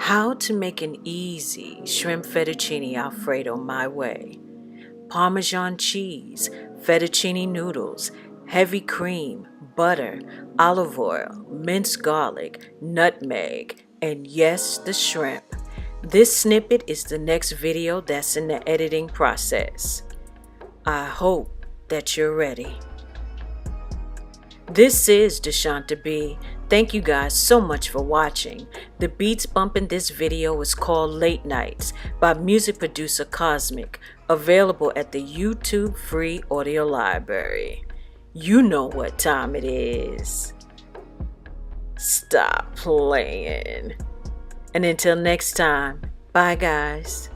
How to make an easy shrimp fettuccine alfredo my way. Parmesan cheese, fettuccine noodles, heavy cream, butter, olive oil, minced garlic, nutmeg, and yes, the shrimp. This snippet is the next video that's in the editing process. I hope that you're ready. This is DeSHANTA B. Thank you guys so much for watching. The beats bumping this video is called Late Nights by music producer CAUSMIC, available at the YouTube free audio library. You know what time it is. Stop playing. And until next time, bye guys.